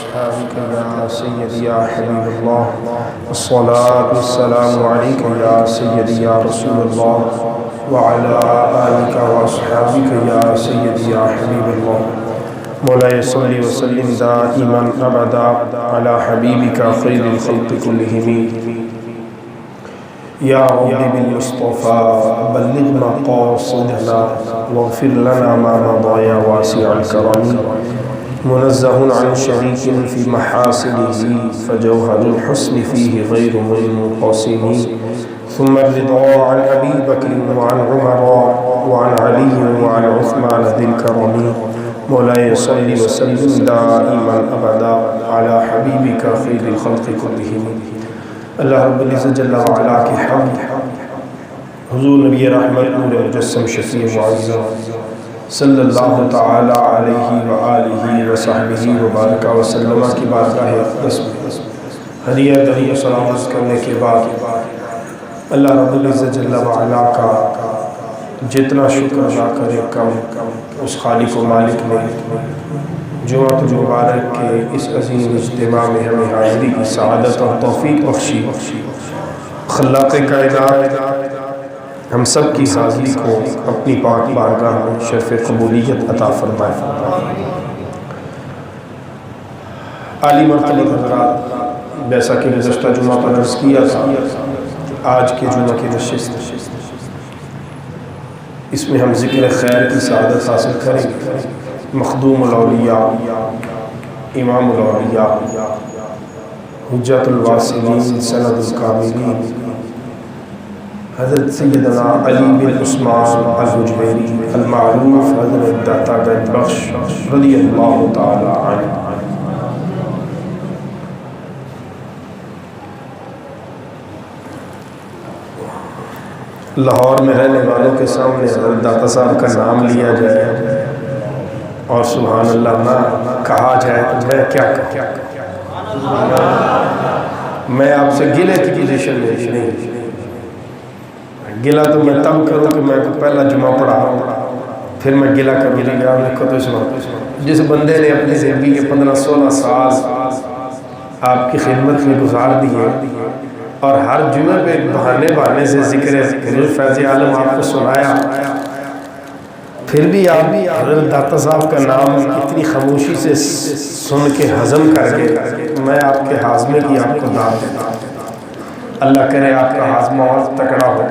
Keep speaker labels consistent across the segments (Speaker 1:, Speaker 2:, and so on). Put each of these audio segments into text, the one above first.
Speaker 1: وأصحابك يا سيدي يا حبيب الله الصلاة والسلام عليك يا سيدي يا رسول الله وعلى آلك وأصحابك يا سيدي يا حبيب الله مولاي صل وسلم دائما أبدا على حبيبك خير الخلق كلهم يا رب بالمصطفى بلغ مقاصدنا واغفر لنا ما مضى يا واسع الكرم منزه عن شريك في محاسنه فجوهر الحسن فيه غير منقسم ثم الرضا عن أبي بكر وعن عمر وعن علي وعن عثمان ذي الكرم مولاي صل وسلم دائما أبدا على حبيبك خير الخلق كلهم اللہ رب العزت جل وعلا کی حمد حضور نبی رحمت نور مجسم شفیع معظم صلی اللہ تعالی علیہ وآلہ وصحبہ وبارک وسلم کی بارگاہ اقدس میں ہدیہ درود و سلام کرنے کے بعد اللہ رب العزت جل وعلا کا جتنا شکر ادا کرے کم اس خالق و مالک نے جمعۃ المبارک کے اس عظیم اجتماع میں ہمیں حاضری کی سعادت اور توفیق بخشی خلاق کائنات ہم سب کی حاضری کو اپنی پاک بارگاہ میں شرف قبولیت عطا فرمائے۔ عالی مرتبہ حضرات، جیسا کہ گزشتہ جمعہ پر عرض کیا تھا، آج کے جمعہ کی نشست اس میں ہم ذکر خیر کی سعادت حاصل کریں گے۔ مخدوم الاولیاء، امام الاولیاء، حجت الواصلین، سند الکاملین، حضرت سیدنا علی بن عثمان الحجویری المعروف حضرت داتا گنج بخش رضی اللہ تعالی عنہ۔ لاہور میں رہنے والوں کے سامنے حضرت داتا صاحب کا نام لیا جائے اور سبحان اللہ نہ کہا جائے تو میں کیا کہوں؟ میں آپ سے گلے کی پوزیشن میں نہیں، گلہ تو میں تب کروں کہ میں پہلا جمعہ پڑھا ہوں، پھر میں گلہ کروں گی یار لکھو تو اس وقت جس بندے نے اپنی زندگی کے 15-16 سال آپ کی خدمت میں گزار دیے اور ہر جمعہ پہ بہانے سے ذکر فیض عالم آپ کو سنایا، پھر بھی آپ حضرت داتا صاحب کا نام اتنی خاموشی سے سن کے ہضم کر کے میں آپ کے ہاضمے کی آپ کو دعوت دیتا ہوں۔ اللہ کرے آپ کا ہاضمہ اور تکڑا ہو،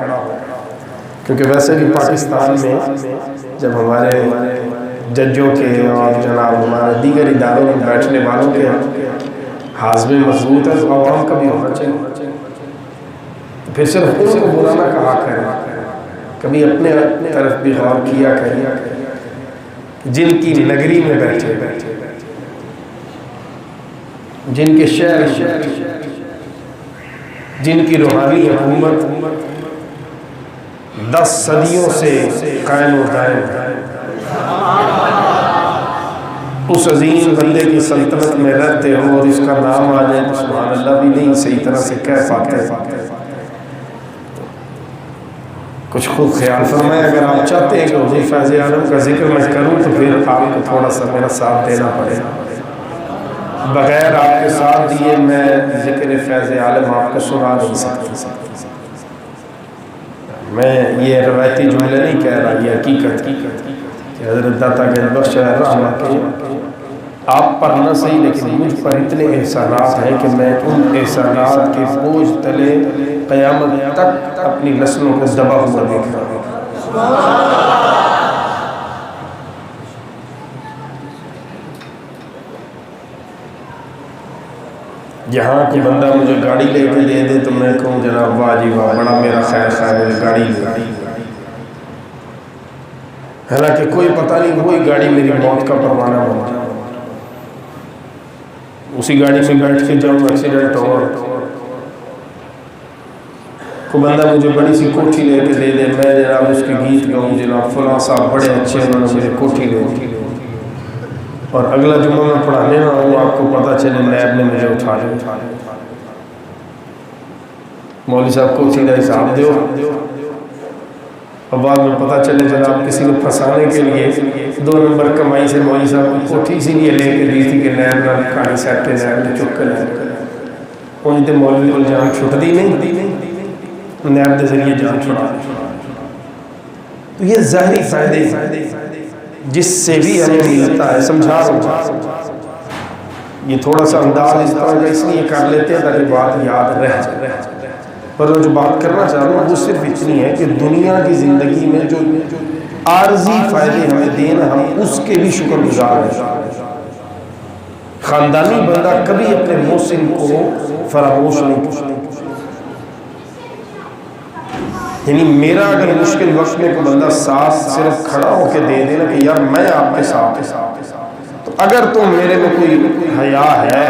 Speaker 1: کیونکہ ویسے بھی پاکستان میں جب ہمارے ججوں کے اور جناب ہمارے دیگر اداروں میں بیٹھنے والوں کے ہاضمے مضبوط ہے تو عوام کا بھی ہونا چاہیے، پھر صرف ان کو برا نہ کہا کریں، کبھی اپنے طرف بھی غور کیا کریں، جن کی نگری میں بیٹھے جن کے شہر جن کی روحانی حکومت 10 صدیوں سے قائم و دائم ہے، اس عظیم بندے کی سلطنت میں رہتے ہو اور اس کا نام آ جائے تو سبحان اللہ بھی نہیں صحیح طرح سے کہہ پاتے۔ کچھ خود خیال فرمائے، اگر آپ چاہتے ہیں کہ حضور فیض عالم کا ذکر میں کروں تو پھر آپ کو تھوڑا سا میرا ساتھ دینا پڑے، بغیر آپ کے ساتھ دیے میں ذکر فیض عالم آپ کو سنا نہیں سکتا۔ میں یہ روایتی جملے نہیں کہہ رہا، یہ حقیقت کہ حضرت داتا گنج بخش رحمہ کے آپ پر نہ صحیح لیکن مجھ پر اتنے احسانات ہیں کہ میں ان احسانات کے بوجھ تلے قیامت تک اپنی نسلوں کو دبا ہوا دیکھ رہا ہوں۔ جہاں کہ بندہ مجھے گاڑی لے کے دے دے تو میں کہوں جناب واہ جی واہ، بڑا میرا خیر خواہ مجھے گاڑی لے، حالانکہ کوئی پتہ نہیں وہی گاڑی میری موت کا پروانہ بنا، اسی گاڑی میں بیٹھ کے جاؤں ایکسیڈنٹ ہو، کوئی بندہ مجھے بڑی سی کوٹھی لے کے دے دے، میں جناب اس کے گیت گاؤں جناب فلاں صاحب بڑے اچھے انہوں نے مجھے کوٹھی لے دی، اور اگلا جمعہ میں پڑھانے نہ ہوں آپ کو پتہ چلے نیب نے مجھے اٹھا لیا، مولوی صاحب کوٹھی کا حساب دیو، اور بعد میں پتہ چلے جناب کسی کو پھنسانے کے لیے 2 نمبر کمائی سے مولوی صاحب کوٹھی اسی لیے لے کے دی تھی کہ نیب نہ کھانی سیٹے نیب نے چک کر ان تے مولوی کو جان چھٹتی نہیں، نیب کے ذریعے جان چھڑا. تو یہ ظاہری فائدے جس سے بھی ہمیں ملتا ہے، سمجھا یہ تھوڑا سا انداز اس طرح کا اس لیے کر لیتے ہیں تاکہ بات یاد رہ جائے. پر جو بات کرنا چاہ رہا ہوں وہ صرف اتنی ہے کہ دنیا کی زندگی میں جو عارضی فائدے ہمیں دین ہم اس کے بھی شکر گزار ہیں. خاندانی بندہ کبھی اپنے محسن کو فراموش نہیں کرتا. یعنی میرا اگر مشکل وقت میں کوئی بندہ ساتھ صرف کھڑا ہو کے دے دینا کہ یار میں آپ کے ساتھ، تو اگر تم میرے میں کوئی حیا ہے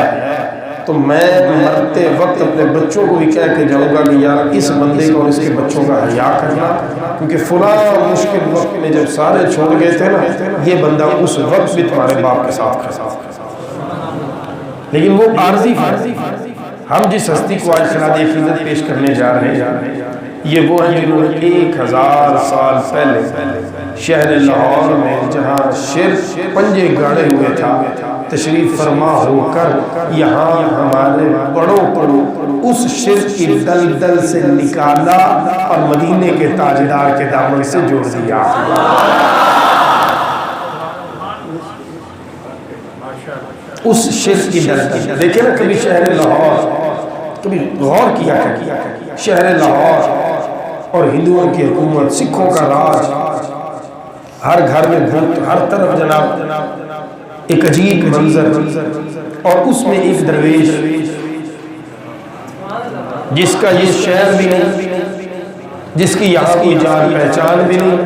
Speaker 1: تو میں مرتے وقت اپنے بچوں کو بھی کہہ کے جاؤں گا کہ یار اس بندے کو اور اس کے بچوں کا حیا کرنا، کیونکہ فلاں مشکل وقت میں جب سارے چھوڑ گئے تھے نا، یہ بندہ اس وقت بھی تمہارے باپ کے ساتھ کھڑا. لیکن وہ عارضی ہم جس ہستی کو آج خراج عقیدت پیش کرنے جا رہے ہیں یہ وہ ہیں جنہوں نے 1000 سال پہلے شہر لاہور میں جہاں شرک پنجے گاڑے ہوئے تھا تشریف فرما ہو کر یہاں ہمارے بڑوں کو اس شرک کی دلدل سے نکالا اور مدینے کے تاجدار کے دامن سے جوڑ دیا. اس شرک کی دلدل دیکھیں نا. کبھی شہر لاہور، کبھی غور کیا شہر لاہور اور ہندوؤں کی حکومت، سکھوں کا راج، ہر گھر میں بھوت، ہر طرف جناب ایک عجیب منظر، اور اس میں ایک درویش جس کا یہ شہر بھی نہیں، جس کی یہاں کوئی جان پہچان بھی نہیں،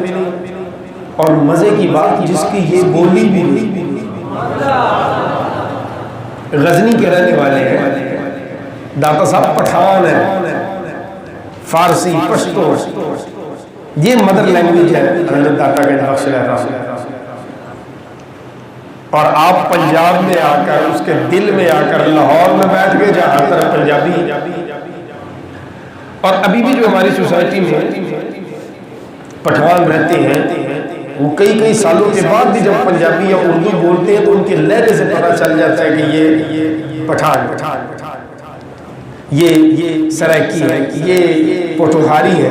Speaker 1: اور مزے کی بات جس کی یہ بولی بھی نہیں. غزنی کے رہنے والے ہیں، داتا صاحب پٹھان ہیں، فارسی، پشتو، یہ مدر لینگویج ہے حضرت داتا کے بخش رہا. اور آپ پنجاب میں آ کر اس کے دل میں آ کر لاہور میں بیٹھ گئے جہاں ہر طرف پنجابی. اور ابھی بھی جو ہماری سوسائٹی میں پٹھان رہتے ہیں وہ کئی سالوں کے بعد بھی جب پنجابی یا اردو بولتے ہیں تو ان کے لہجے سے پتہ چل جاتا ہے کہ یہ پٹھان، یہ سرائکی ہے، یہ پوٹوہاری ہے.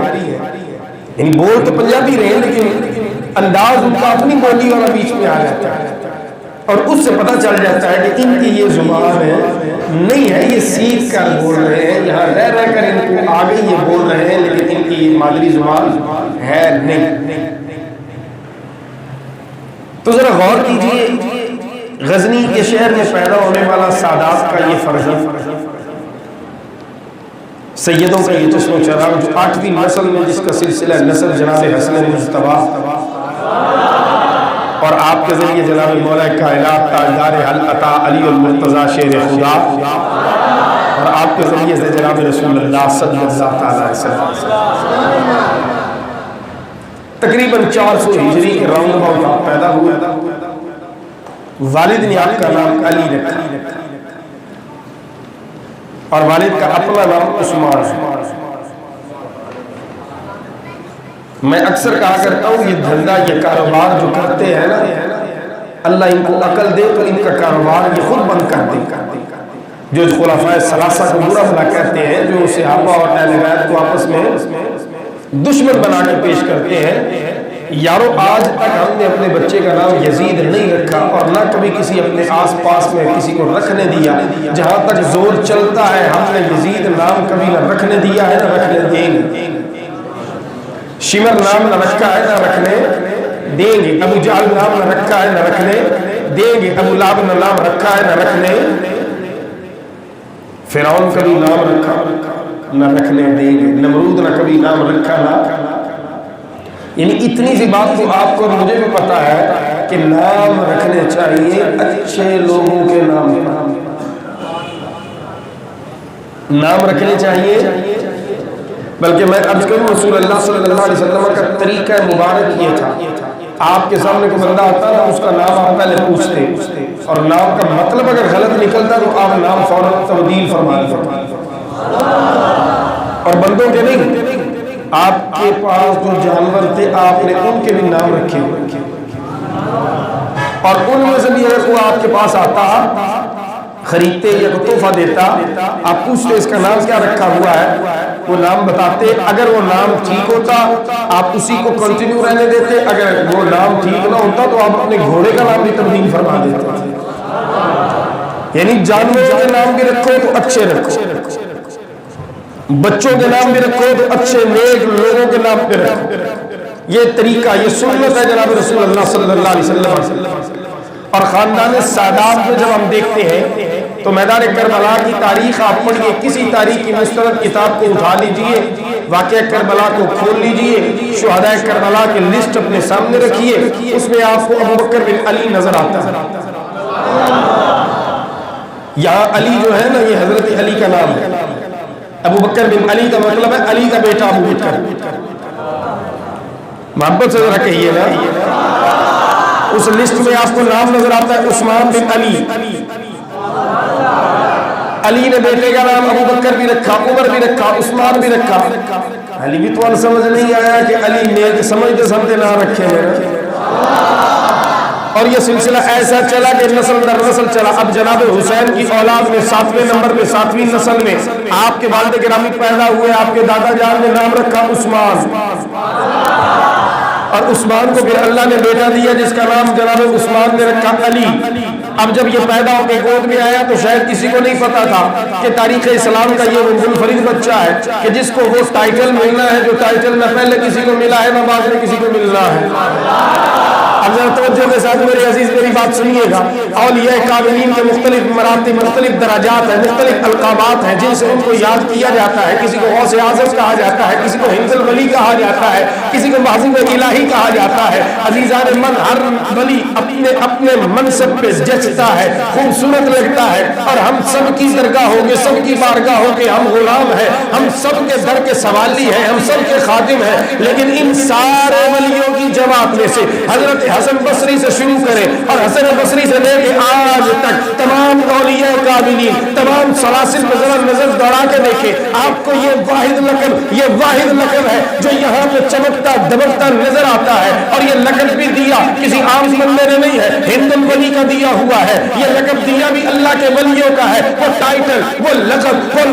Speaker 1: یعنی بول تو پنجابی رہے لیکن انداز ان کا اپنی بولی والا بیچ میں آ جاتا ہے، اور اس سے پتہ چل جاتا ہے کہ ان کی یہ زبان ہے نہیں ہے، یہ سیکھ کر بول رہے ہیں، یہاں رہ کر ان کو آگے یہ بول رہے ہیں لیکن ان کی مادری زبان ہے نہیں. تو ذرا غور کیجئے غزنی کے شہر میں پیدا ہونے والا سادات کا یہ فرزند، سیدوں کا یہ جشن و چراغ، جو 8ویں نسل میں جس کا سلسلہ نسل جناب حسن مجتبیٰ اور آپ کے ذریعے جناب مولا کائنات تاجدار حل عطا علی المرتضیٰ شیر خدا اور آپ کے ذریعے سے جناب رسول اللہ صلی اللہ تعالیٰ علیہ وسلم تقریباً 400 ہجری کے راؤنڈ اباؤٹ آپ پیدا ہوئے. والد نے آپ کا نام علی رکھا اور والد کا اپنا نام عثمان. میں اکثر کہا کرتا ہوں یہ دھندا، یہ کاروبار جو کرتے ہیں نا، اللہ ان کو عقل دے تو ان کا کاروبار یہ خود بند کر دے. جو خلفائے ثلاثہ کو برا بھلا کہتے ہیں، جو صحابہ اور اہل بیت کو آپس میں دشمن بنا کے پیش کرتے ہیں، یارو آج تک ہم نے اپنے بچے کا نام یزید نہیں رکھا اور نہ کبھی کسی اپنے آس پاس میں کسی کو رکھنے دیا. جہاں تک زور چلتا ہے ہم نے یزید نام کبھی نہ رکھنے دیا ہے نہ رکھنے دیں گے. شمر نام نہ رکھا ہے نہ رکھنے دیں گے. ابو جہل نام نہ رکھا ہے نہ رکھنے دیں گے. ابو لہب نہ نام رکھا ہے نہ رکھنے. فرعون کبھی نام رکھا نہ رکھنے دیں گے. نمرود نہ کبھی نام رکھا نہ. یعنی اتنی سی بات تو آپ کو مجھے بھی پتا ہے کہ نام رکھنے چاہیے اچھے لوگوں کے نام رکھنے چاہیے. بلکہ میں عرض کروں رسول اللہ صلی اللہ علیہ وسلم کا طریقہ مبارک یہ تھا، آپ کے سامنے کوئی بندہ آتا نا اس کا نام آپ پہلے پوچھتے اور نام کا مطلب اگر غلط نکلتا تو آپ نام فوراً تبدیل فرما دیتے. اور بندوں کے نہیں، آپ کے پاس جو جانور تھے آپ نے ان کے بھی نام رکھے، اور ان میں سے بھی اگر کوئی آپ کے پاس آتا خریدتے یا تحفہ دیتا، آپ پوچھتے اس کا نام کیا رکھا ہوا ہے، وہ نام بتاتے، اگر وہ نام ٹھیک ہوتا آپ اسی کو کنٹینیو رہنے دیتے، اگر وہ نام ٹھیک نہ ہوتا تو آپ اپنے گھوڑے کا نام بھی تبدیل فرما دیتے۔ یعنی جانوروں کے نام بھی رکھو تو اچھے رکھو، بچوں کے نام بھی رکھو تو اچھے نیک لوگوں کے نام پہ رکھو۔ یہ طریقہ، یہ سنت ہے جناب رسول اللہ صلی اللہ علیہ وسلم۔ اور خاندان سادات میں جب ہم دیکھتے ہیں تو میدان کربلا کی تاریخ آپ پڑھیے، کسی تاریخ کی مستند کتاب کو اٹھا لیجئے، واقعہ کربلا کو کھول لیجئے، شہداء کربلا کی لسٹ اپنے سامنے رکھیے، اس میں آپ کو ابو بکر بن علی نظر آتا ہے۔ یہاں علی جو ہے نا، یہ حضرت علی کا نام ہے۔ ابو بکر بن علی کا مطلب ہے علی کا بیٹا ابو بکر۔ محبت سے ذرا کہیے نا، اس لسٹ میں آپ کو نام نظر آتا ہے عثمان بن علی۔ علی نے بیٹے کا نام ابو بکر بھی رکھا، عمر بھی رکھا، عثمان بھی رکھا۔ علی بھی تو سمجھ نہیں آیا کہ علی نیک سمجھتے سمجھتے نہ رکھے ہیں، اور یہ سلسلہ ایسا چلا کہ نسل در نسل چلا۔ اب جناب حسین کی اولاد میں 7ویں نمبر میں 7ویں نسل میں آپ کے والد گرامی پیدا ہوئے، آپ کے دادا جان نے نام رکھا عثمان، اور عثمان کو پھر اللہ نے بیٹا دیا جس کا نام جناب عثمان نے رکھا علی۔ اب جب یہ پیدا ہو کے گود میں آیا تو شاید کسی کو نہیں پتا تھا کہ تاریخ اسلام کا یہ منفرد بچہ ہے کہ جس کو وہ ٹائٹل ملنا ہے جو ٹائٹل نہ پہلے کسی کو ملا ہے نہ بعد میں کسی کو ملنا ہے۔ اب ذرا توجہ کے ساتھ میرے عزیز میری بات سنیے گا۔ اولیاء کاملین کے مختلف مراتب، مختلف درجات ہیں، مختلف القابات ہیں جن سے ان کو یاد کیا جاتا ہے۔ کسی کو غوث اعظم کہا جاتا ہے، کسی کو ہند الولی کہا جاتا ہے، کسی کو محبوب الہی کہا جاتا ہے۔ عزیزان من، ہر ولی اپنے اپنے منصب پہ جچتا ہے، خوبصورت لگتا ہے، اور ہم سب کی درگاہ ہو کے، سب کی بارگاہ ہو کے ہم غلام ہیں، ہم سب کے در کے سوالی ہیں، ہم سب کے خادم ہیں۔ لیکن ان سارے ولیوں کی جماعت میں سے حضرت حسن بصری سے شروع کریں اور حسن بصری سے لے کے آج تک تمام اولیاء کاملین، تمام سلاسل میں ذرا نظر دوڑا کے دیکھیں، آپ کو یہ واحد لقب ہے جو یہاں پہ چمکتا دمکتا نظر آتا ہے۔ اور یہ لقب بھی دیا کسی عام بندے نے نہیں ہے، ہند الولی کا دیا ہوا ہے۔ یہ لقب دیا بھی اللہ کے ولیوں کا ہے۔ وہ ٹائٹل، وہ لقب، وہ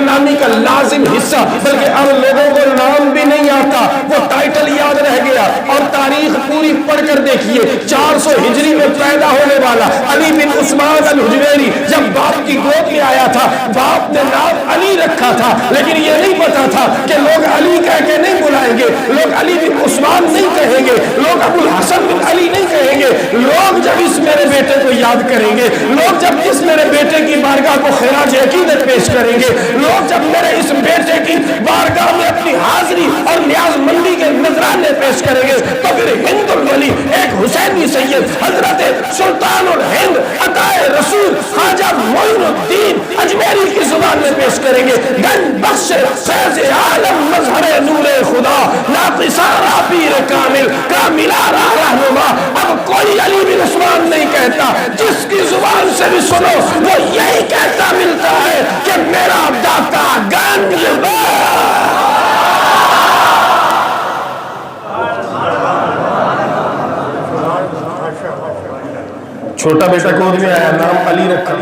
Speaker 1: نامی کا لازم حصہ، بلکہ اب لوگوں کو نام بھی نہیں آتا، وہ ٹائٹل یاد رہ گیا۔ اور تاریخ پوری پڑھ کر دیکھیے، 400 ہجری میں پیدا ہونے والا علی بن عثمان الحجویری جب باپ کی گود میں آیا تھا، باپ نے نام علی رکھا تھا، لیکن یہ نہیں پتا تھا کہ لوگ علی کہہ کے نہیں بلائیں گے، لوگ علی بن عثمان نہیں کہیں گے، لوگ ابو الحسن بن علی نہیں کہیں گے۔ لوگ جب اس میرے بیٹے کو یاد کریں گے، لوگ جب اس میرے بیٹے کی بارگاہ کو خراج عقیدت پیش کریں گے، لوگ جب میرے اس بیٹے کی بارگاہ میں اپنی حاضری اور نیاز مندی کے نذرانے پیش کریں گے، تو پھر ہند الولی ایک حسینی سید حضرت سلطان الہند عطائے رسول خواجہ معین الدین اجمیری کی زبان میں پیش کریں گے۔ گنج بخش فیض عالم مظہر نور خدا، ناقصارا پیر کامل کاملارا رہنما۔ اب کوئی علی بن عثمان نہیں کہتا، جس کی زبان سے بھی سنو وہ یہی کہتا ملتا ہے کہ میرا داتا گنج چھوٹا بیٹا گود میں آیا، نام علی رکھا،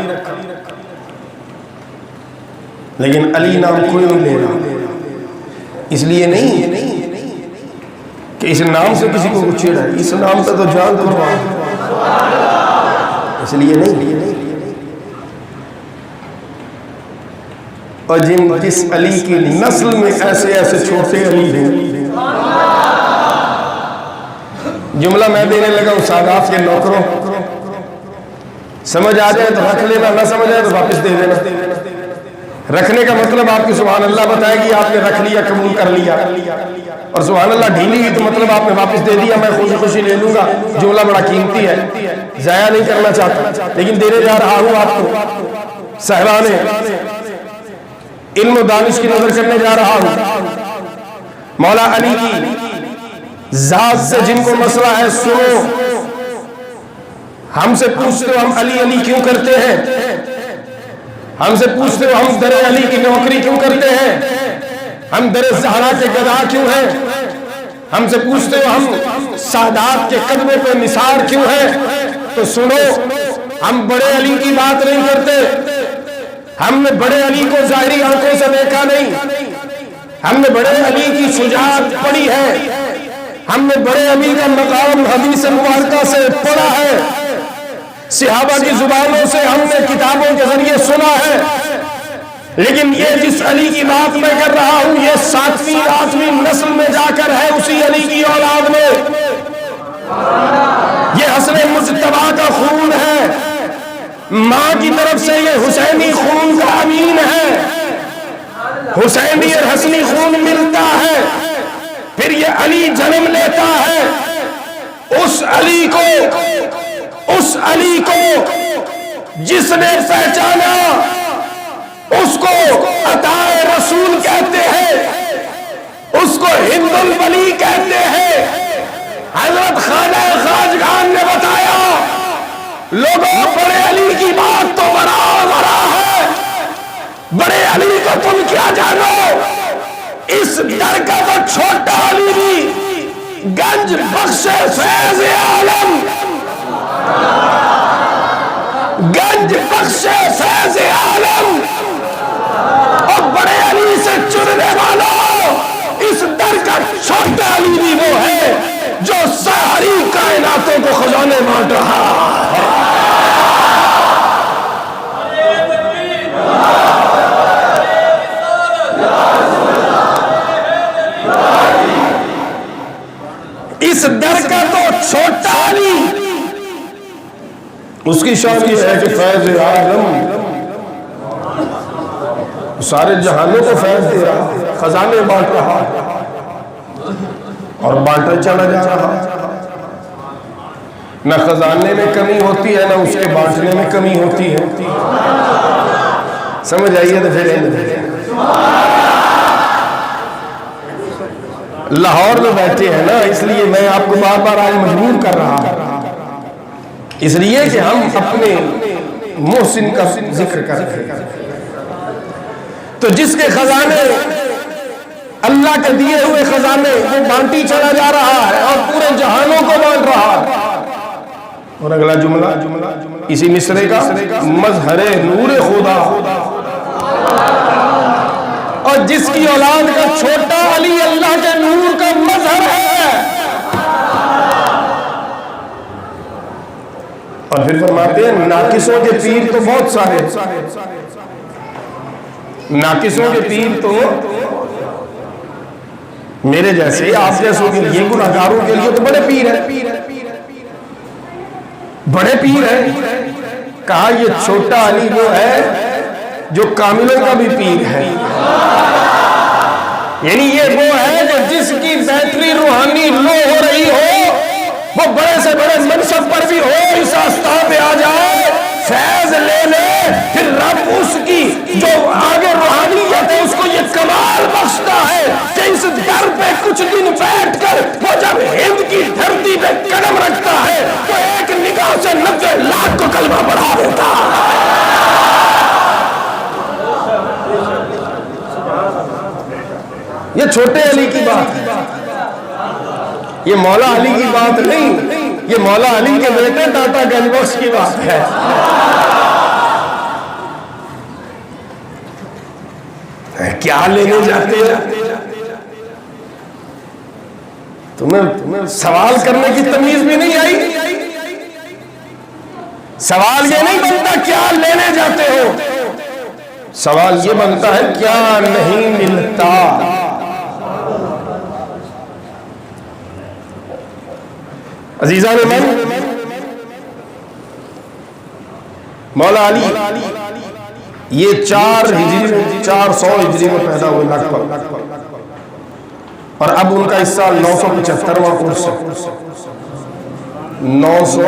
Speaker 1: لیکن علی نام کوئی نہیں لے رہا۔ اس لیے نہیں کہ اس نام سے کسی کو کچھ چھیڑا ہے، اس نام پہ تو جان قربان، اس لیے نہیں۔ اور جس علی کی نسل میں ایسے ایسے چھوٹے علی ہیں، جملہ میں دینے لگا ہوں سادات کے نوکروں، سمجھ آ جائے تو رکھ لینا، نہ سمجھ آئے تو واپس دے دینا۔ رکھنے کا مطلب آپ کی سبحان اللہ بتائے گی، آپ نے رکھ لیا، قبول کر لیا، اور سبحان اللہ ڈھیلی ہوئی تو مطلب آپ نے واپس دے دیا، میں خوشی خوشی لے لوں گا۔ جملہ بڑا قیمتی ہے، ضائع نہیں کرنا چاہتا، لیکن دینے جا رہا ہوں آپ کو صاحبان علم و دانش کی نظر کرنے جا رہا ہوں۔ مولا علی کی ذات سے جن کو مسئلہ ہے سنو، ہم سے پوچھتے ہو ہم علی علی کیوں کرتے ہیں، ہم سے پوچھتے ہو ہم در علی کی نوکری کیوں کرتے ہیں، ہم در زہرا کے گدا کیوں ہیں؟ ہم سے پوچھتے ہو ہم سادات کے قدمے پہ نثار کیوں ہیں؟ تو سنو، ہم بڑے علی کی بات نہیں کرتے. ہم نے بڑے علی کو ظاہری آنکھوں سے دیکھا نہیں. ہم نے بڑے علی کی شجاعت پڑھی ہے. ہم نے بڑے علی کا مقام حدیث مبارکہ سے پڑھا ہے. صحابہ کی زبانوں سے ہم نے کتابوں کے ذریعے سنا ہے. لیکن یہ جس علی کی بات میں کر رہا ہوں یہ 7ویں 8ویں نسل میں جا کر ہے اسی علی کی اولاد میں. یہ حسن مجتبیٰ کا خون ہے. ماں کی طرف سے یہ حسینی خون کا امین ہے. حسینی اور حسنی خون ملتا ہے، پھر یہ علی جنم لیتا ہے. اس علی کو جس نے پہچانا اس کو عطائے رسول کہتے ہیں، اس کو ہند الولی کہتے ہیں. حضرت خواجہ خواجگان نے بتایا لوگوں بڑے علی کی بات تو بڑا ہے، بڑے علی کو تم کیا جانو؟ اس در کا تو چھوٹا علی بھی گنج بخش فیض عالم، گنج بخش فیض عالم. اور بڑے علی سے چننے والوں اس در کا چھوٹا علی بھی وہ ہے جو ساری کائناتوں کو خزانے بانٹ رہا ہے. اس در کا تو چھوٹا علی، اس کی شان یہ ہے کہ فیض عالم سارے جہانوں کو فیض دے رہا، خزانے بانٹ رہا اور بانٹا چلا جا رہا. نہ خزانے میں کمی ہوتی ہے نہ اس کے بانٹنے میں کمی ہوتی ہے. سمجھ آئیے تو پھر لاہور میں بیٹھے ہیں نا، اس لیے میں آپ کو بار بار آج مجبور کر رہا ہوں، اس لیے کہ ہم اپنے محسن کا ذکر کر رہے ہیں. تو جس کے خزانے اللہ کے دیے ہوئے خزانے وہ بانٹی چلا جا رہا ہے اور پورے جہانوں کو بانٹ رہا ہے. اور اگلا جملہ اسی مصرے کا، مظہر نور خدا، اور جس کی اولاد کا چھوٹا علی اللہ کے نور کا مظہر ہے. اور پھر فرماتے ہیں ناقصوں کے پیر تو بہت سارے، ناقصوں کے پیر تو میرے جیسے آپ جیسوں کے لیے، گناہگاروں کے لیے تو بڑے پیر ہیں، بڑے پیر ہیں. کہا یہ چھوٹا علی وہ ہے جو کاملوں کا بھی پیر ہے. یعنی یہ وہ ہے جو جس کی بیٹری روحانی لو ہو رہی ہو، وہ بڑے سے بڑے منصب پر بھی ہو، اس آستان پہ آ جائے، فیض لے لے، پھر رب اس کی جو آگے روحانیت ہے اس کو یہ کمال بخشتا ہے کہ اس در پہ کچھ دن بیٹھ کر وہ جب ہند کی دھرتی پہ قدم رکھتا ہے تو ایک نگاہ سے 90 لاکھ کو کلمہ پڑھا دیتا ہے. یہ چھوٹے علی کی بات ہے، یہ مولا علی کی بات نہیں، یہ مولا علی کے بیٹے داتا گنج بخش کی بات ہے. کیا لینے جاتے ہیں؟ تمہیں سوال کرنے کی تمیز بھی نہیں آئی. سوال یہ نہیں بنتا کیا لینے جاتے ہو، سوال یہ بنتا ہے کیا نہیں ملتا. عزیزان من، مولا علی یہ 400 ہجری میں پیدا ہوئے لگ بھگ، اور اب ان کا اس سال 975واں عرس ہے. 900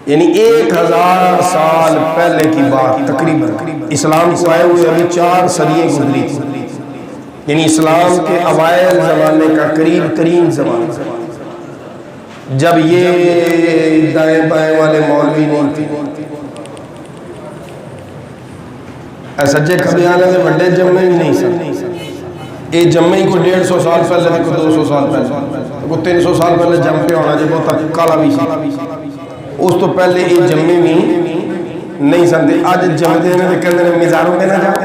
Speaker 1: یعنی 1000 سال پہلے کی بات تقریباً. اسلام کو آئے ہوئے ابھی 4 صدییں گزری تھی، یعنی اسلام کے اوائل زمانے کا قریب ترین زمانہ، جب یہ دائیں بائیں والے مولوی نہیں تھے. سجے کھبے والے نے وڈے جمے ہی نہیں سن، یہ جمے ہی کوئی 150 سال پہلے، کوئی 200 سال پہلے، کوئی 300 سال پہلے جم پہ ہونا جب بہت کالا بھی سی، اس تو پہلے یہ جمے بھی نہیں سن۔ اج جمدے نے تو کہتے ہیں مزاروں پہ نہ جاؤ،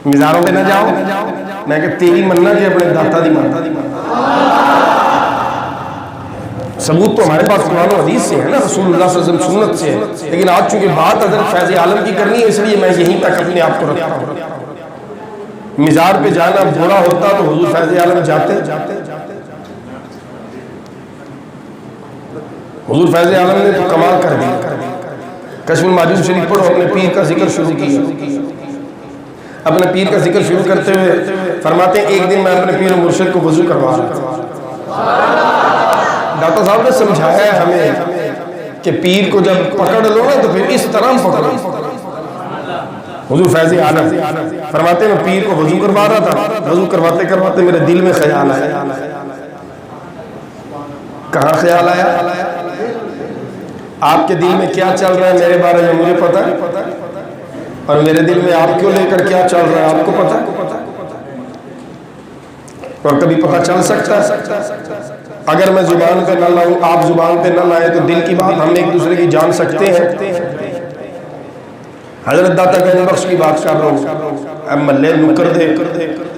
Speaker 1: مزاروں پہ نہ جاؤ۔ میں کہ تیری مننا کہ اپنے داتا دی مننا؟ ثبوت تو ہمارے پاس قرآن و حدیث سے ہے نا، رسول اللہ صلی اللہ علیہ وسلم سنت سے ہے، لیکن آج چونکہ بات حضرت فیض عالم کی کرنی ہے اس لیے میں یہیں تک اپنے آپ کو رکھتا ہوں۔ مزار پہ جانا برا ہوتا تو حضور فیض عالم جاتے؟ حضور فیض عالم نے تو کمال کر دی۔ کشف الماجون شریف پڑھو، اپنے پیر کا ذکر شروع کیا۔ اپنے پیر کا ذکر شروع کرتے ہوئے فرماتے ہیں ایک دن میں اپنے پیر و مرشد کو وضو کروا رہا تھا۔ ڈاکٹر صاحب نے سمجھایا ہے ہمیں کہ پیر کو جب پکڑ لو نا تو پھر اس طرح پکڑو۔ حضور فیض عالم فرماتے ہیں میں پیر کو وضو کروا رہا تھا، وضو کرواتے کرواتے میرے دل میں خیال آیا۔ کہاں خیال آیا؟ آپ کے دل میں کیا چل رہا ہے میرے بارے میں مجھے پتا ہے، اور میرے دل میں آپ کیوں لے کر کیا چل رہا ہے آپ کو پتا ہے، اور کبھی پتا چل سکتا ہے؟ اگر میں زبان پہ نہ لاؤں، آپ زبان پہ نہ لائیں تو دل کی بات ہم ایک دوسرے کی جان سکتے ہیں۔ حضرت داتا گنج بخش کی بات کر رہا ہوں، محلے نکر دے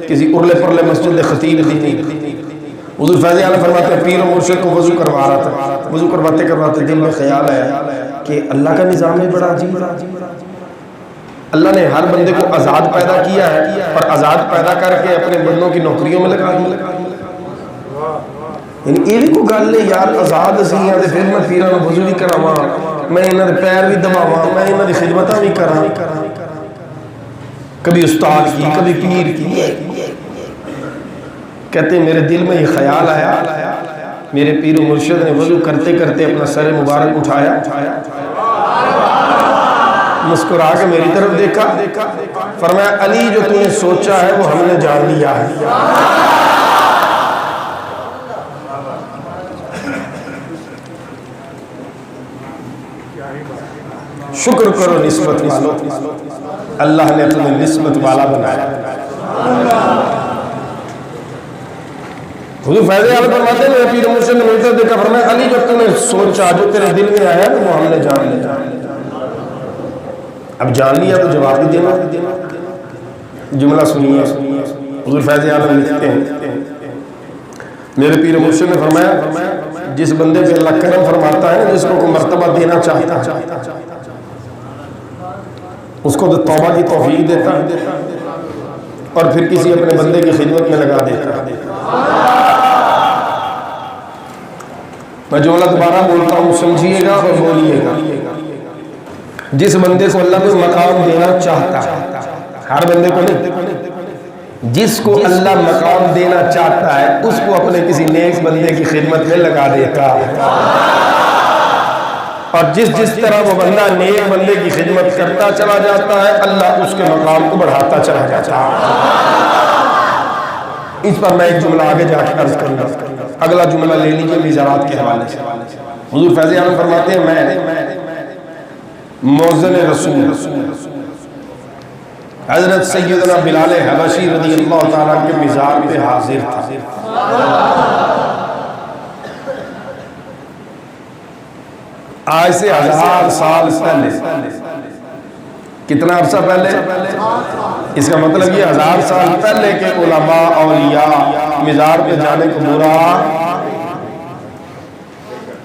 Speaker 1: کسی ارلے پرلے مسجد خطیب دی، حضور فیض عالم فرماتے ہیں پیر و مرشد کو وضو کروا رہا تھا، وضو کرواتے کرواتے دل میں خیال آیا کہ اللہ کا نظام ہے بڑا عجیب۔ اللہ نے ہر بندے کو آزاد پیدا کیا ہے اور آزاد پیدا کر کے اپنے بندوں کی نوکریوں میں لگا دیا۔ یعنی یہ بھی کوئی گل ہے یار، آزاد سی ہیں تے پھر میں پیراں نوں وضو بھی کراواں، میں انہاں دے پیر بھی دباواں، میں انہاں دی خدمتاں بھی کراں، کبھی استاد کی کبھی پیر کی۔ کہتے ہیں میرے دل میں یہ خیال آیا، میرے پیر و مرشد نے وضو کرتے کرتے اپنا سر مبارک اٹھایا، مسکرا کے میری طرف دیکھا، فرمایا علی جو تو نے سوچا ہے وہ ہم نے جان لیا ہے۔ شکر کرو نسبت والو، اللہ نے تمہیں نسبت والا بنایا۔ حضور فیض عالم فرماتے ہیں میرے پیر و مرشد نے میری طرف دیکھا، فرمایا علی جو تو نے سوچا، جو تیرے دل میں آیا وہ ہم نے جان لیا۔ اب جان لیا تو جواب بھی دینا۔ جملہ سنیے، حضور فیض عالم لکھتے ہیں میرے پیر و مرشد نے فرمایا جس بندے پہ اللہ کرم فرماتا ہے جس کو کوئی مرتبہ دینا چاہتا ہے اس کو تو توبہ کی توفیق دیتا ہے اور پھر کسی اپنے بندے کی خدمت میں لگا دیتا ہے۔ میں جملہ دوبارہ بولتا ہوں، سمجھیے گا اور بولیے گا۔ جس بندے کو اللہ کو مقام دینا چاہتا ہے، ہر بندے کو نہیں، جس کو اللہ مقام دینا چاہتا ہے اس کو اپنے کسی نیک بندے کی خدمت میں لگا دیتا ہے، اور جس طرح وہ بندہ نیک بندے کی خدمت کرتا چلا جاتا ہے اللہ اس کے مقام کو بڑھاتا چلا جاتا ہے۔ اس پر میں ایک جملہ آگے جا کے عرض کروں گا، اگلا جملہ لے لیجیے میزارات کے حوالے سے۔ حضور فیض عالم فرماتے ہیں میں مؤذن رسول حضرت سیدنا بلال حبشی رضی اللہ تعالیٰ کے مزار پہ حاضر تھا۔ آج سے 1000 سال پہلے، کتنا عرصہ پہلے؟ اس کا مطلب یہ 1000 سال پہلے کے علماء اولیاء مزار پہ جانے کو برا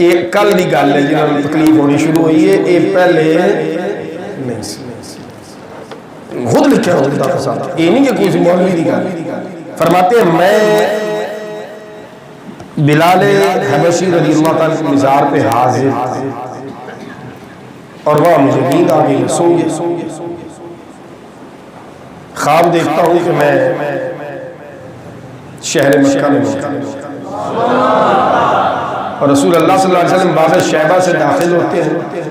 Speaker 1: ایک کل دی گل ہے جنہوں نے تکلیف ہونی شروع ہوئی ہے، یہ پہلے نہیں خود لکھا ہوں خدا کا ساتھ، یہ نہیں کہ کوئی مولوی دی گل۔ فرماتے ہیں میں بلال حبشی رضی اللہ تعالیٰ کے مزار پہ حاضر تھا اور وہاں مجھے نیند آ گئی، سو گیا، خواب دیکھتا ہوں کہ میں شہر مکہ میں ہوں اور رسول اللہ صلی اللہ علیہ وسلم باب شیبہ سے داخل ہوتے ہیں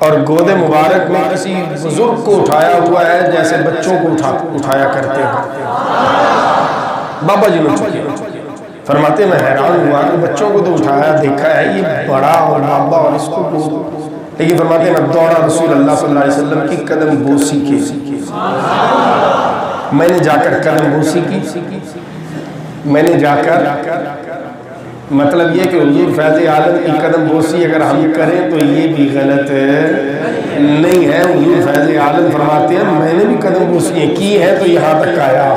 Speaker 1: اور گود مبارک میں کسی بزرگ کو اٹھایا ہوا ہے جیسے بچوں کو اٹھایا کرتے ہیں، بابا جی نے اٹھایا۔ فرماتے ہیں میں حیران ہوا کہ بچوں کو تو اٹھایا دیکھا ہے، یہ بڑا اور بابا اور اس کو لیکن فرماتے ہیں میں دوڑا رسول اللہ صلی اللہ علیہ وسلم کی قدم بوسی کے، میں نے جا کر قدم بوسی کی، میں نے جا کر، مطلب یہ کہ حضور فیض عالم کی قدم بوسی اگر ہم کریں تو یہ بھی غلط نہیں ہے۔ حضور فیض عالم فرماتے ہیں میں نے بھی قدم بوسی کی ہے تو یہاں تک آیا۔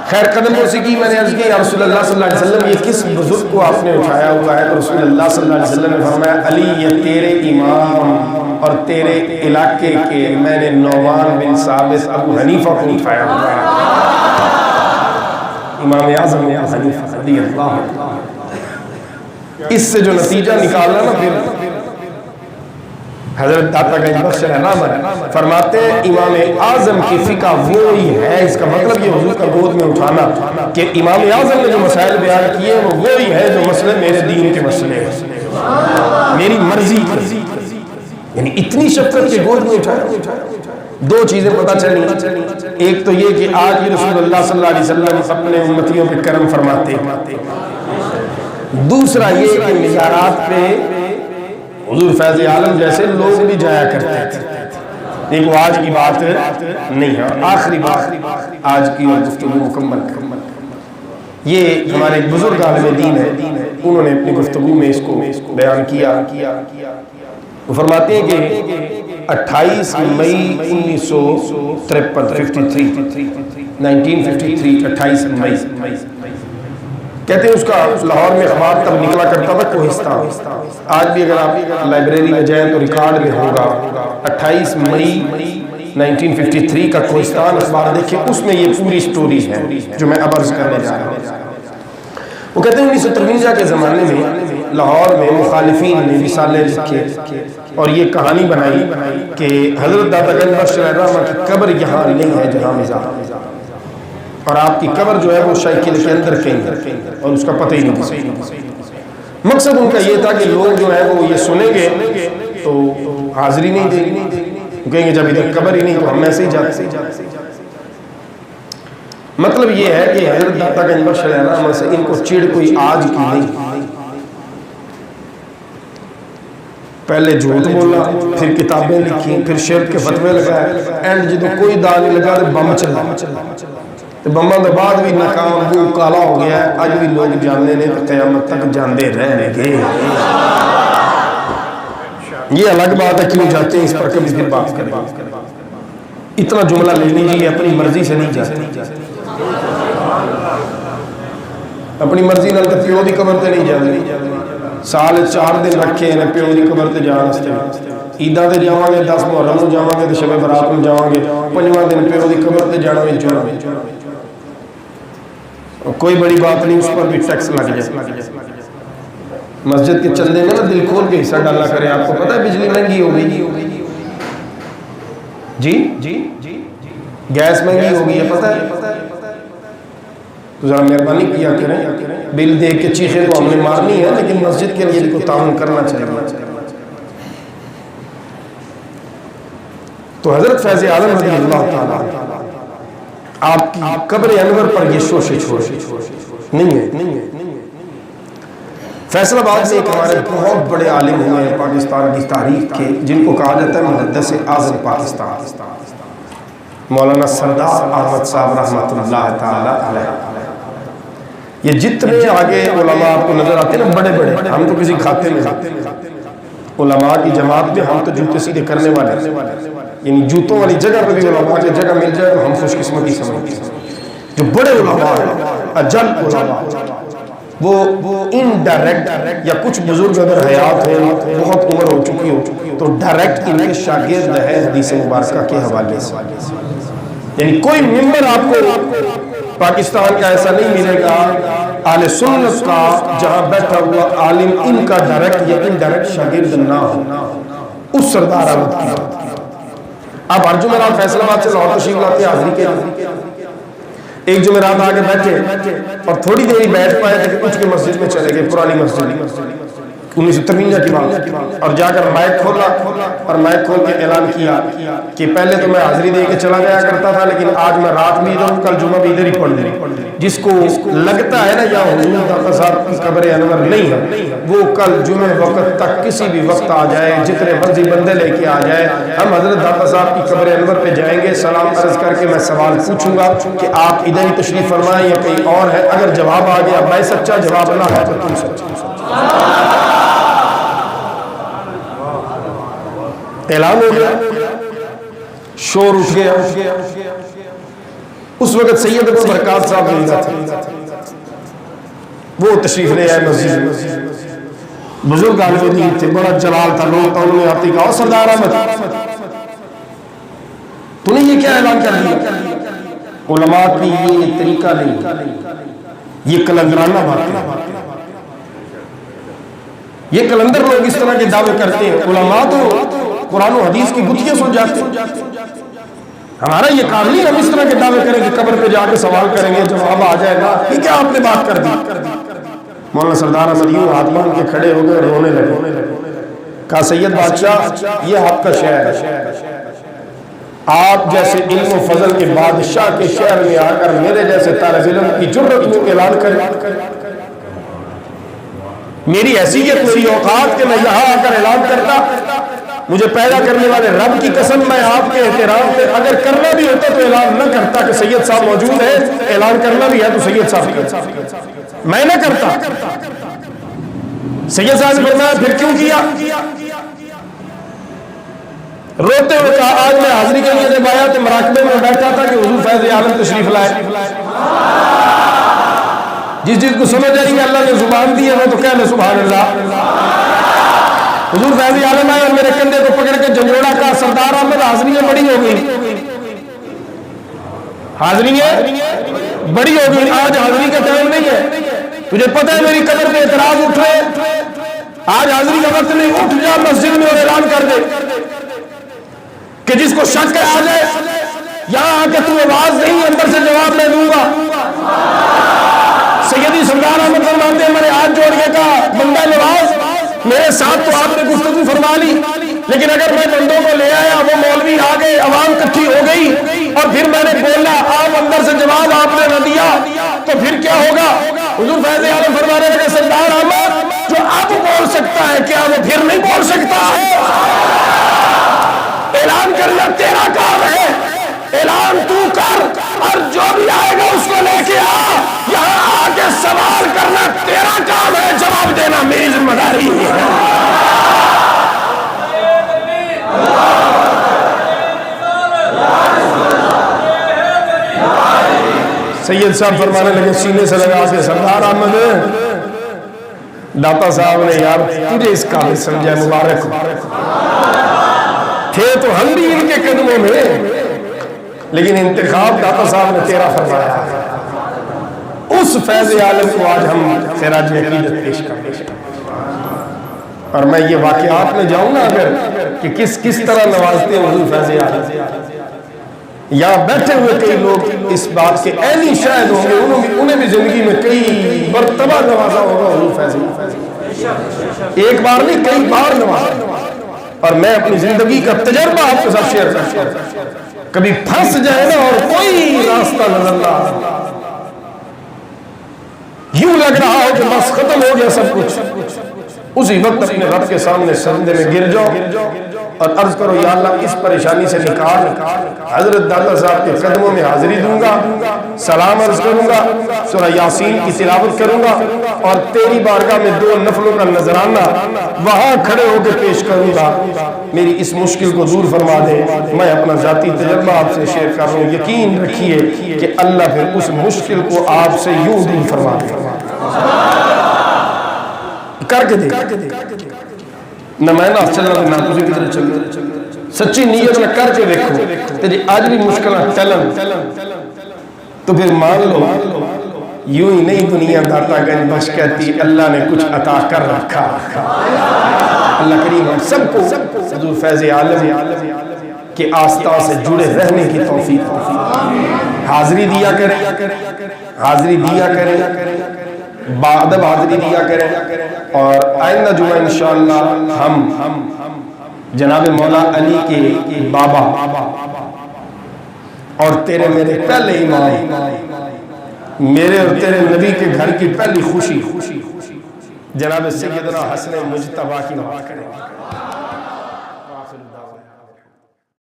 Speaker 1: خیر قدم بوسی کی، میں نے عرض کی یا رسول اللہ صلی اللہ علیہ وسلم یہ کس بزرگ کو آپ نے اٹھایا ہوا ہے؟ تو رسول اللہ صلی اللہ علیہ وسلم نے فرمایا علی یہ تیرے امام اور تیرے علاقے کے میں نے نعمان بن ثابت ابو حنیفہ کو اٹھایا ہوا ہے، امام اعظم ابو حنیفہ رضی اللہ عنہ۔ اس سے جو نتیجہ نکالنا نا پھر حضرت داتا گنج بخش رحمت فرماتے ہیں امام اعظم کی فقہ وہی ہے۔ اس کا مطلب یہ حضور کا گود میں اٹھانا کہ امام اعظم نے جو مسائل بیان کیے وہ وہی ہے جو مسئلے میرے دین کے مسئلے ہیں، میری مرضی کی، یعنی اتنی شفقت کے گود میں اٹھایا۔ دو چیزیں پتہ چلی، ایک تو یہ کہ آج بھی رسول اللہ صلی اللہ علیہ وسلم اپنے امتیوں پہ کرم فرماتے ہیں، دوسرا یہ کہ مزارات پہ حضور فیض عالم جیسے لوگ بھی جایا کرتے تھے۔ ایک وہ آج کی بات نہیں ہے۔ آخری بات آج کی اور گفتگو مکمل یہ ہمارے بزرگ عالم دین ہیں، انہوں نے اپنی گفتگو میں اس کو بیان کیا۔ وہ فرماتے ہیں کہ 28 مئی 1953 کہتے ہیں اس کا لاہور میں اخبار تب نکلا کرتا تھا کوہستان، آج بھی اگر آپ لائبریری میں جائیں تو ریکارڈ میں ہوگا 28 مئی 1953 کا کوہستان اخبار دیکھیں، اس میں یہ پوری سٹوری ہے جو میں اب عرض کرنے جا رہا ہوں۔ وہ کہتے ہیں 1953 کے زمانے میں لاہور میں مخالفین نے رسالے لکھے اور یہ کہانی بنائی کہ حضرت داتا گنج بخش رحمت کی قبر یہاں نہیں ہے جہاں مزار، اور آپ کی قبر جو ہے وہ شاہی قلعے کے اندر کہیں ہے اور اس کا پتہ ہی نہیں۔ مقصد ان کا یہ تھا کہ لوگ جو ہے وہ یہ سنیں گے تو حاضری نہیں دیں گے، کہیں گے جب ادھر قبر ہی نہیں تو ہم ایسے ہی جاتے۔ مطلب یہ ہے کہ حضرت داتا گنج بخش رحمت سے ان کو چڑ کوئی آج کی نہیں، پہلے جھوٹ بولا، پھر کتابیں لکھی، پھر شرک کے فتوے لگائے، اینڈ جدو کوئی دان نہیں لگا تو بم چلا، تو بماں کے بعد بھی ناکام وہ کالا ہو گیا ہے، آج بھی لوگ جاننے نے تو قیامت تک جاندے رہنے گے۔ یہ الگ بات ہے کیوں جاتے ہیں، اس پر کبھی پھر بات کریں۔ اتنا جملہ لے لیجیے اپنی مرضی سے نہیں جاتے، اپنی مرضی نال تے پیو دی قبر تے نہیں جاندے، سال 4 دن رکھے ہیں پیو دی قبر تے جان واسطے، عیداں تے جاواں گے، 10 محرم نوں جاواں گے تے شب برات نوں جاواں گے، 5واں دن پیو دی قبر تے جانا وچ کوئی بڑی بات نہیں، اس پر بھی ٹیکس لگ جائے۔ مسجد کے چندے میں نا دل کھول کے حصہ ڈالا کریں، آپ کو پتہ ہے بجلی مہنگی ہو گئی جی، گیس مہنگی ہو گئی ہے، پتہ ہے؟ تو ذرا مہربانی کیا کریں، بل دیکھ کے چیخیں تو ہم نے مارنی ہے لیکن مسجد کے لیے بھی تعاون کرنا چاہیے۔ تو حضرت فیض عالم رضی اللہ تعالیٰ آپ کی قبر انور پر یہ شوشے چھوڑے نہیں ہے۔ فیصل آباد میں ایک ہمارے بہت بڑے عالم ہوئے ہیں پاکستان کی تاریخ کے، جن کو کہا جاتا ہے محدث اعظم پاکستان، مولانا سردار احمد صاحب رحمۃ اللہ تعالی علیہ۔ یہ جتنے آگے علماء آپ کو نظر آتے ہیں نا بڑے بڑے، ہم تو کسی کھاتے نہیں، علماء کی جماعت میں ہم تو جوتے سیدھے کرنے والے، یعنی جوتوں والی جگہ پہ بھی علماء کی جگہ مل جائے تو ہم خوش قسمتی سمجھتے ہیں۔ جو بڑے علماء ہیں، اجل علماء، وہ انڈائریکٹ یا کچھ بزرگ اگر حیات ہیں، بہت عمر ہو چکی ہو تو ڈائریکٹ ان کے شاگرد ہے حدیث مبارکہ کے حوالے سے، یعنی کوئی ممبر آپ کو پاکستان کا ایسا نہیں ملے گا اہل سنت کا جہاں بیٹھا ہوا عالم ان کا ڈائریکٹ یا انڈائریکٹ شاگرد نہ ہو، اس سردار احمد کی۔ آپ ہر جمعرات فیصل آباد سے لاہور تشریف لاتے ہیں حاضری کے لیے، ایک جمعرات آگے بیٹھے اور تھوڑی دیر ہی بیٹھ پائے تھے کہ اٹھ کے مسجد میں چلے گئے، پرانی مسجد 1953 کی بات، اور جا کر مائک کھولا اور مائک کھول کے اعلان کیا کہ پہلے تو میں حاضری دے کے چلا جایا کرتا تھا، لیکن آج میں رات بھی ادھر ہوں، کل جمعہ بھی ادھر ہی پڑھ دوں۔ جس کو لگتا ہے نا یا حضور داتا صاحب کی قبر انور نہیں ہے، وہ کل جمعہ وقت تک کسی بھی وقت آ جائے، جتنے مرضی بندے لے کے آ جائے، ہم حضرت داتا صاحب کی قبر انور پہ جائیں گے، سلام عرض کر کے میں سوال پوچھوں گا کہ آپ ادھر ہی تشریف فرمائیں یا کہیں اور ہے۔ اگر جواب آ گیا میں سچا، جواب نہ ہے تو تم سچا۔ اعلان ہو گیا، شور اٹھ گیا۔ اس وقت سید ابو برکات صاحب زندہ تھے، وہ تشریف لے آئے مسجد میں۔ بزرگ عالم دین تھے، بڑا جلال تھا، لوگ تو انہوں نے آتی کہا سردار احمد تو نے یہ کیا اعلان کر دیا؟ علماء کی یہ طریقہ نہیں، یہ کلندرانہ بات ہے، یہ کلندر لوگ اس طرح کے دعوے کرتے ہیں۔ علماء تو قرآن و حدیث کی گتھیاں سن جاتے ہیں، ہمارا یہ کام نہیں ہم اس طرح کے دعوے کریں کہ قبر پہ جا کے سوال کریں گے جواب آ جائے گا۔ یہ کیا آپ نے بات کر دی؟ مولانا سردار احمد یوں ہاتھ باندھ کے کھڑے ہو گئے، رونے لگے، کہا سید بادشاہ یہ آپ کا شہر ہے، آپ جیسے علم و فضل کے بادشاہ کے شہر میں آ کر میرے جیسے طالب علم کی جرت میں اعلان کریں، میری حیثیت میری اوقات کہ میں یہاں آ کر اعلان کرتا، مجھے پیدا کرنے والے رب کی قسم میں آپ کے احترام پہ اگر کرنا بھی ہوتا تو اعلان نہ کرتا کہ سید صاحب موجود ہے، اعلان کرنا بھی ہے تو سید صاحب کرتا، میں نہ کرتا۔ سید صاحب نے فرمایا پھر کیوں کیا؟ روتے ہوئے کہا آج میں حاضری کے لیے جب آیا تو مراقبے میں بیٹھا تھا کہ حضور فیض عالم تشریف لائے، جس کو سمجھ آئی کہ اللہ نے زبان دی ہے وہ تو کہہ لے سبحان اللہ۔ حضور فیض عالم آئے اور میرے کندھے کو پکڑ کے جھنجھوڑا، کہا سردار احمد حاضریاں بڑی ہو گئی، حاضریاں بڑی ہو گئی، آج حاضری کا ٹائم نہیں ہے، تجھے پتہ ہے میری قبر پہ اعتراض اٹھ رہے، آج حاضری کا وقت نہیں، اٹھ جا مسجد میں اور اعلان کر دے کہ جس کو شک ہے آ جائے، یہاں آ کے تو آواز نہیں اندر سے جواب میں دوں گا۔ سیدی سردار احمد فرماتے ہیں میں نے ہاتھ جوڑ کے کہا بندہ نواز میرے ساتھ تو آپ نے گفتگو فرما لی، لیکن اگر میں بندوں کو لے آیا، وہ مولوی آ گئے، عوام کٹھی ہو گئی اور پھر میں نے بولا آپ اندر سے جواب آپ نے نہ دیا تو پھر کیا ہوگا؟ حضور فیض عالم فرمانے لگے سردار احمد جو اب بول سکتا ہے کیا وہ پھر نہیں بول سکتا ہے؟ اعلان کرنا تیرا کام ہے، اعلان تو کر، اور جو بھی آئے گا اس کو لے کے آ، یہاں آ کے سوال کرنا تیرا کام ہے، جواب دینا میری ذمہ داری ہے۔ سید صاحب فرمانے لگے سینے سے لگا کے سردار احمد داتا صاحب نے یار تجھے اس قابل سمجھا، مبارک تھے تو ہم بھی ان کے قدموں میں، لیکن انتخاب داتا صاحب نے تیرا فرمایا، اس فیض عالم کو آج ہم خراج عقیدت پیش کرتے ہیں۔ اور میں یہ واقعات میں جاؤں نا اگر کہ کس طرح نوازتے ہیں حضور فیض عالم، یہاں بیٹھے ہوئے کئی لوگ اس بات کے عینی شاہد ہوں گے، انہیں بھی زندگی میں کئی مرتبہ نوازا ہوگا حضور فیض عالم، ایک بار نہیں کئی بار نوازا، اور میں اپنی زندگی کا تجربہ آپ کے ساتھ شیئر کرتا ہوں۔ کبھی پھنس جائے نا اور کوئی راستہ نظر نہ آئے، یوں لگ رہا ہو کہ بس ختم ہو گیا سب کچھ، اسی وقت اپنے رب کے سامنے سجدے میں گر جاؤ اور عرض کرو یا اللہ اس پریشانی سے نکال، حضرت داتا صاحب کے قدموں میں حاضری دوں گا، سلام عرض کروں گا، سورہ یاسین کی تلاوت کروں گا، اور تیری بارگاہ میں 2 نفلوں کا نذرانہ وہاں کھڑے ہو کے پیش کروں گا، میری اس مشکل کو دور فرما دے۔ میں اپنا ذاتی تجربہ آپ سے شیئر کر رہا ہوں، یقین رکھیے کہ اللہ پھر اس مشکل کو آپ سے یوں دور فرما دے، کر کے دے، نہ میں نہ چل رہا نہ تجھے کدھر چل رہا، سچی نیت میں کر کے دیکھو تیری آج بھی مشکلہ چلن تو پھر مان لو یوں ہی نہیں دنیا داتا گنج بخش کہتی اللہ نے کچھ عطا کر رکھا۔ اللہ کریم ہم سب کو حضور فیض عالم کے آستان سے جڑے رہنے کی توفیق، حاضری دیا کریں، حاضری دیا کریں، باادب حاضری دیا کریں، اور آئندہ جمعہ انشاءاللہ ہم جناب مولا علی کے بابا اور تیرے میرے پہلے امام، میرے اور تیرے نبی کے گھر کی پہلی خوشی جناب سیدنا حسن مجتبیٰ کی دعا کریں۔